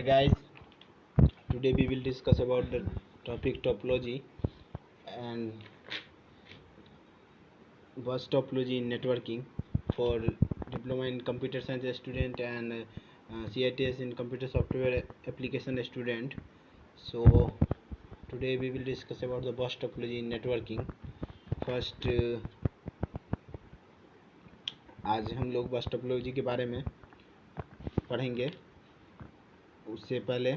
Hi guys, today we will discuss about the topic topology and bus topology in networking for diploma in computer science student and CITS in computer software application student. So today we will discuss about the bus topology in networking. First आज हम लोग बस topology के बारे में पढ़ेंगे। उससे पहले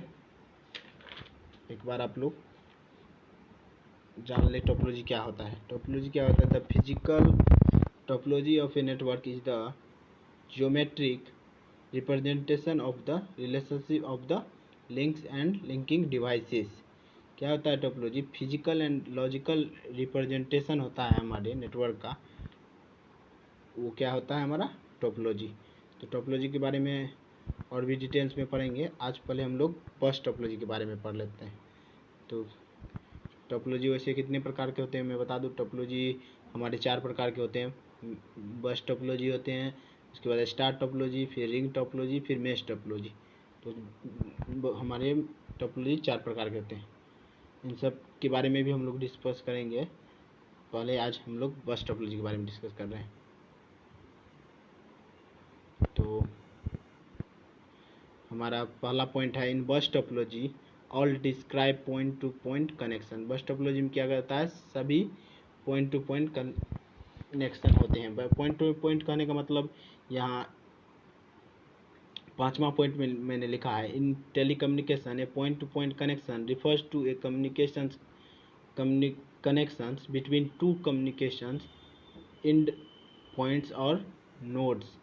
एक बार आप लोग जान ले टोपोलॉजी क्या होता है। टोपोलॉजी क्या होता है? The physical topology of a network is the geometric representation of the relationship of the links and linking devices. क्या होता है topology? Physical and logical representation होता है हमारे नेटवर्क का, वो क्या होता है हमारा टोपोलॉजी। तो टोपोलॉजी के बारे में और भी डिटेल्स में पढ़ेंगे। आज पहले हम लोग बस टोपोलॉजी के बारे में पढ़ लेते हैं। तो टोपोलॉजी वैसे कितने प्रकार के होते हैं मैं बता दूं। टोपोलॉजी हमारे 4 प्रकार के होते हैं। बस टोपोलॉजी होते हैं, उसके बाद स्टार टोपोलॉजी, फिर रिंग टोपोलॉजी, फिर मेश टोपोलॉजी। तो हमारे टोपोलॉजी 4 प्रकार के होते हैं। इन सब के बारे में भी हम लोग डिस्कस करेंगे। पहले आज हम लोग बस टोपोलॉजी के बारे में डिस्कस कर रहे हैं। तो हमारा पहला पॉइंट है, in bus topology all describe point to point connection. Bus topology में क्या करता है? सभी पॉइंट टू पॉइंट कनेक्शन होते हैं। पॉइंट टू पॉइंट कहने का मतलब यहाँ 5वां पॉइंट में मैंने लिखा है, in telecommunication a point to point connection refers to a connections between two communications end points और नोड्स।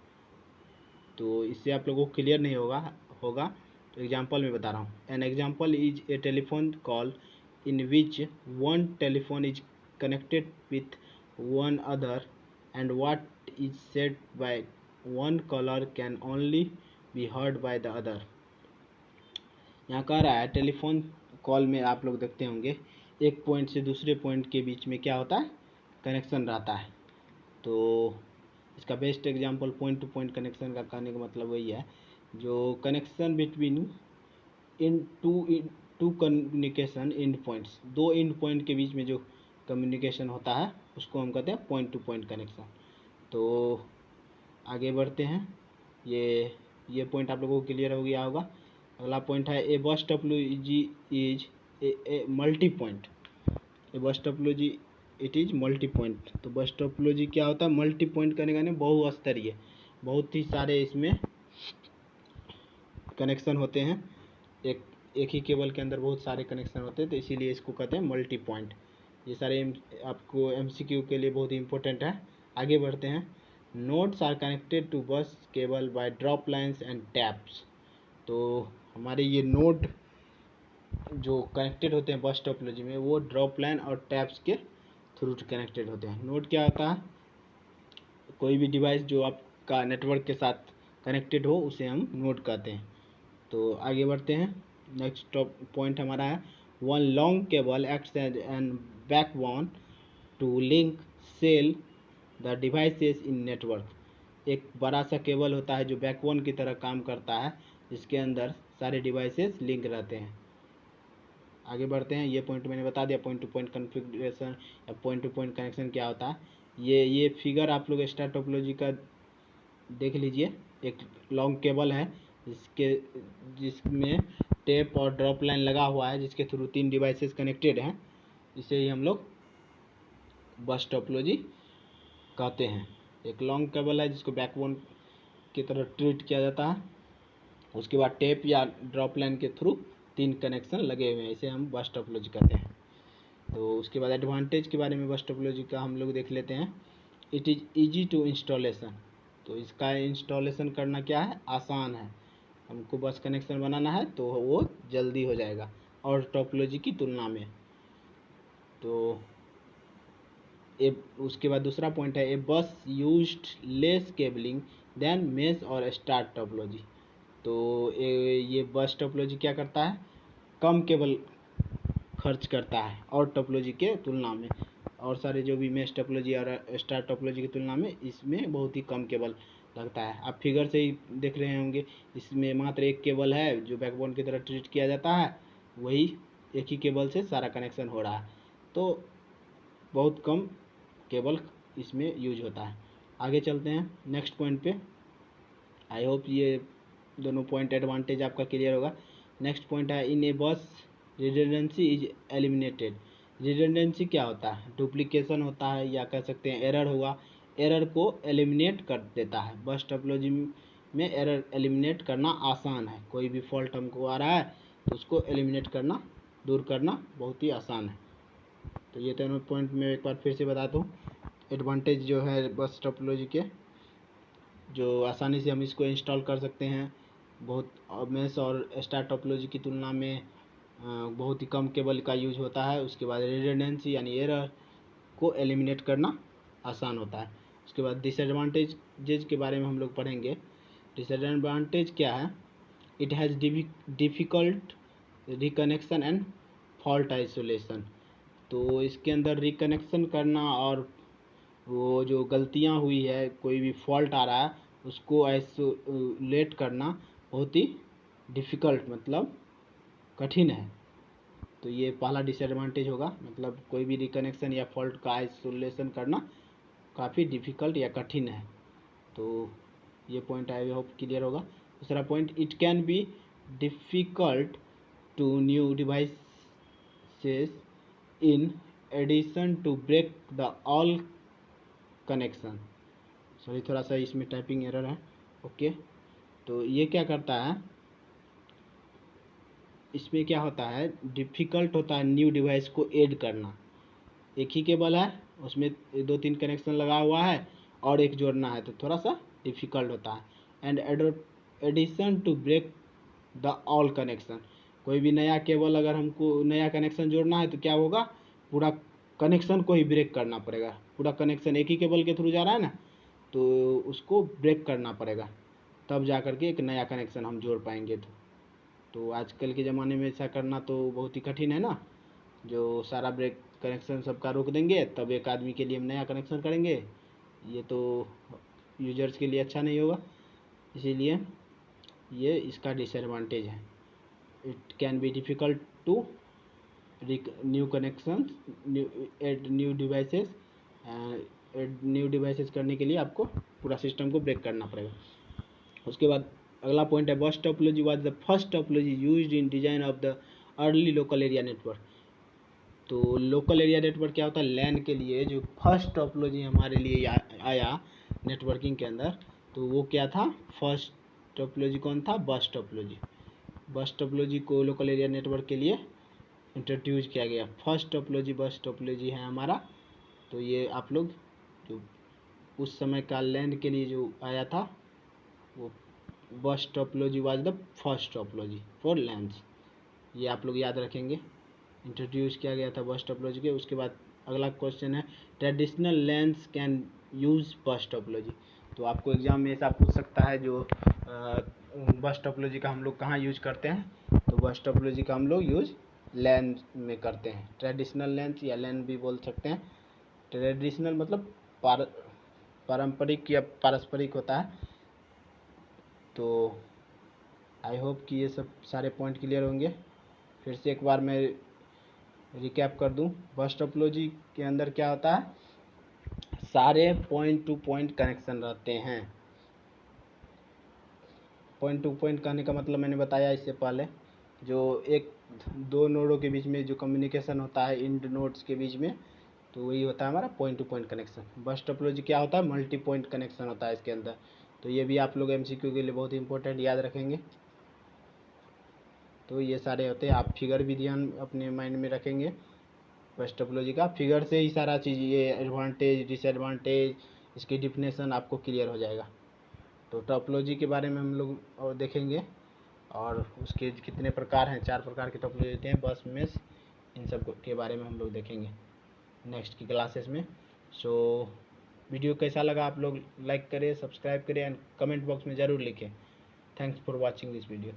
तो इससे आप लोगों को क्लियर नहीं होगा तो एग्जांपल में बता रहा हूँ। An example is a telephone call in which one telephone is connected with one other and what is said by one caller can only be heard by the other. यहाँ कह रहा है टेलीफोन कॉल में आप लोग देखते होंगे एक पॉइंट से दूसरे पॉइंट के बीच में क्या होता है? कनेक्शन रहता है। तो इसका best example point to point connection का कहने का मतलब वही है, जो connection between two communication and points, 2 and point के बीच में जो कम्युनिकेशन होता है उसको हम कहते हैं पॉइंट टू पॉइंट कनेक्शन। तो आगे बढ़ते हैं। ये पॉइंट आप लोगों को क्लियर हो गया होगा। अगला पॉइंट है, a bus topology is a multi point. A bus topology it is multi point. तो बस टोपोलॉजी क्या होता है? मल्टी पॉइंट करने का बहुस्तरीय, बहुत ही सारे इसमें कनेक्शन होते हैं। एक ही केबल के अंदर बहुत सारे कनेक्शन होते हैं, तो इसीलिए इसको कहते हैं मल्टी पॉइंट। ये सारे आपको MCQ के लिए बहुत ही इंपॉर्टेंट है। आगे बढ़ते हैं। नोड्स आर कनेक्टेड टू बस cable by drop lines and taps. तो हमारे ये नोड जो कनेक्टेड होते हैं बस टोपोलॉजी में, वो ड्रॉप लाइन और टैप्स के थ्रू कनेक्टेड होते हैं। नोड क्या होता है? कोई भी डिवाइस जो आपका नेटवर्क के साथ कनेक्टेड हो उसे हम नोड कहते हैं। तो आगे बढ़ते हैं। नेक्स्ट पॉइंट हमारा है, one long cable acts as an backbone to link cell the devices in network. एक बड़ा सा केबल होता है जो बैकबोन की तरह काम करता है, जिसके अंदर सारे डिवाइसेस लिंक रहते हैं। आगे बढ़ते हैं। ये पॉइंट मैंने बता दिया, पॉइंट टू पॉइंट कॉन्फ़िगरेशन या पॉइंट टू पॉइंट कनेक्शन क्या होता है। ये फिगर आप लोग स्टार टोपोलॉजी का देख लीजिए। एक लॉन्ग केबल है जिसमें टेप और ड्रॉप लाइन लगा हुआ है, जिसके थ्रू 3 डिवाइसेस कनेक्टेड हैं। इसे ही हम लोग बस टोपोलॉजी कहते हैं। एक लॉन्ग केबल है जिसको बैकबोन की तरह ट्रीट किया जाता है, उसके बाद टेप या ड्रॉप लाइन के थ्रू 3 कनेक्शन लगे हुए हैं, इसे हम बस टोपोलॉजी कहते हैं। तो उसके बाद एडवांटेज के बारे में बस टोपोलॉजी का हम लोग देख लेते हैं। It is easy to installation. तो इसका इंस्टॉलेशन करना क्या है? आसान है। हमको बस कनेक्शन बनाना है तो वो जल्दी हो जाएगा और टोपोलॉजी की तुलना में। तो उसके बाद दूसरा पॉइंट है, a bus used less cabling than mesh और स्टार टोपोलॉजी। तो ये बस टोपोलॉजी क्या करता है? कम केबल खर्च करता है और टोपोलॉजी के तुलना में। और सारे जो भी मेश टोपोलॉजी और स्टार टोपोलॉजी की तुलना में इसमें बहुत ही कम केबल लगता है। आप फिगर से ही देख रहे होंगे, इसमें मात्र एक केबल है जो बैकबोन की तरह ट्रीट किया जाता है, वही एक ही केबल से सारा कनेक्शन हो रहा है, तो बहुत कम केबल इसमें यूज होता है। आगे चलते हैं नेक्स्ट पॉइंट पे। आई होप ये दोनों पॉइंट एडवांटेज आपका क्लियर होगा। नेक्स्ट पॉइंट है इन ए बस रिडंडेंसी इज एलिमिनेटेड। रिडंडेंसी क्या होता है? डुप्लीकेशन होता है, या कह सकते हैं एरर हुआ, एरर को एलिमिनेट कर देता है। बस टोपोलॉजी में एरर एलिमिनेट करना आसान है। कोई भी फॉल्ट हमको आ रहा है तो उसको एलिमिनेट करना, दूर करना बहुत ही आसान है। तो ये दोनों पॉइंट मैं एक बार फिर से बताता हूँ। एडवांटेज जो है बस टोपोलॉजी के, जो आसानी से हम इसको इंस्टॉल कर सकते हैं, बहुत मेश और स्टार टोपोलॉजी की तुलना में बहुत ही कम केबल का यूज होता है। उसके बाद रिडंडेंसी यानी एरर को एलिमिनेट करना आसान होता है। उसके बाद डिसएडवांटेज के बारे में हम लोग पढ़ेंगे। डिसएडवांटेज क्या है? It has difficult reconnection and fault isolation. तो इसके अंदर रिकनेक्शन करना और वो जो गलतियां हुई है, कोई भी फॉल्ट आ रहा है, उसको आइसोलेट करना बहुत ही डिफ़िकल्ट, मतलब कठिन है। तो ये पहला डिसएडवांटेज होगा, मतलब कोई भी रिकनेक्शन या फॉल्ट का आइसोलेशन करना काफ़ी डिफ़िकल्ट या कठिन है। तो ये पॉइंट आई होप क्लियर होगा। दूसरा point, it can be difficult to new devices in addition to break the all connection. Sorry, थोड़ा सा इसमें टाइपिंग एरर है। ओके, तो ये क्या करता है, इसमें क्या होता है, डिफ़िकल्ट होता है न्यू डिवाइस को ऐड करना। एक ही केबल है, उसमें 2-3 कनेक्शन लगा हुआ है और एक जोड़ना है, तो थोड़ा सा डिफ़िकल्ट होता है। And addition to break the all connection. कोई भी नया केबल अगर हमको नया कनेक्शन जोड़ना है तो क्या होगा, पूरा कनेक्शन को ही ब्रेक करना पड़ेगा। पूरा कनेक्शन एक ही केबल के थ्रू जा रहा है ना, तो उसको ब्रेक करना पड़ेगा, तब जा कर के एक नया कनेक्शन हम जोड़ पाएंगे। तो आजकल के ज़माने में ऐसा करना तो बहुत ही कठिन है ना, जो सारा ब्रेक कनेक्शन सबका रोक देंगे तब एक आदमी के लिए हम नया कनेक्शन करेंगे, ये तो यूजर्स के लिए अच्छा नहीं होगा। इसीलिए ये इसका डिसएडवांटेज है। It can be difficult to new connection, add new devices. Add new devices करने के लिए आपको पूरा सिस्टम को ब्रेक करना पड़ेगा। उसके बाद अगला पॉइंट है, बस topology was the first topology used in design of the early local area network. तो लोकल एरिया नेटवर्क क्या होता है, लैन के लिए जो फर्स्ट टोपोलॉजी हमारे लिए आया नेटवर्किंग के अंदर, तो वो क्या था, फर्स्ट टोपोलॉजी कौन था, बस टोपोलॉजी। बस टोपोलॉजी को लोकल एरिया नेटवर्क के लिए इंट्रोड्यूस किया गया। फर्स्ट टोपोलॉजी बस टोपोलॉजी है हमारा। तो ये आप लोग जो उस समय का लैन के लिए जो आया था, वो बस topology was the first topology for lens. ये आप लोग याद रखेंगे, इंट्रोड्यूस किया गया था बस टोपोलॉजी के। उसके बाद अगला क्वेश्चन है, ट्रेडिशनल लैंस कैन यूज बस टोपोलॉजी। तो आपको एग्जाम में ऐसा पूछ सकता है, जो बस टोपोलॉजी का हम लोग कहाँ यूज करते हैं, तो बस टोपोलॉजी का हम लोग यूज लैन में करते हैं। ट्रेडिशनल लैंस या लैन भी बोल सकते हैं। ट्रेडिशनल मतलब पारंपरिक या पारस्परिक होता है। तो आई होप कि ये सब सारे पॉइंट क्लियर होंगे। फिर से एक बार मैं रिकैप कर दूं, बस टोपोलॉजी के अंदर क्या होता है, सारे पॉइंट टू पॉइंट कनेक्शन रहते हैं। पॉइंट टू पॉइंट कहने का मतलब मैंने बताया इससे पहले, जो एक दो नोडों के बीच में जो कम्युनिकेशन होता है इंड नोड्स के बीच में, तो वही होता है हमारा point to point connection. Bus topology क्या होता है, मल्टी पॉइंट कनेक्शन होता है इसके अंदर। तो ये भी आप लोग एमसीक्यू के लिए बहुत इंपॉर्टेंट याद रखेंगे। तो ये सारे होते हैं, आप फिगर भी ध्यान अपने माइंड में रखेंगे। बस टोपोलॉजी का फिगर से ही सारा चीज़, ये एडवांटेज डिसएडवांटेज, इसकी डिफिनेशन आपको क्लियर हो जाएगा। तो टोपोलॉजी के बारे में हम लोग और देखेंगे, और उसके कितने प्रकार हैं, 4 प्रकार के टोपोलॉजी होते हैं, बस मेश, इन सब के बारे में हम लोग देखेंगे नेक्स्ट की क्लासेस में। सो वीडियो कैसा लगा आप लोग लाइक करें, सब्सक्राइब करें एंड कमेंट बॉक्स में ज़रूर लिखें। Thanks for watching this video.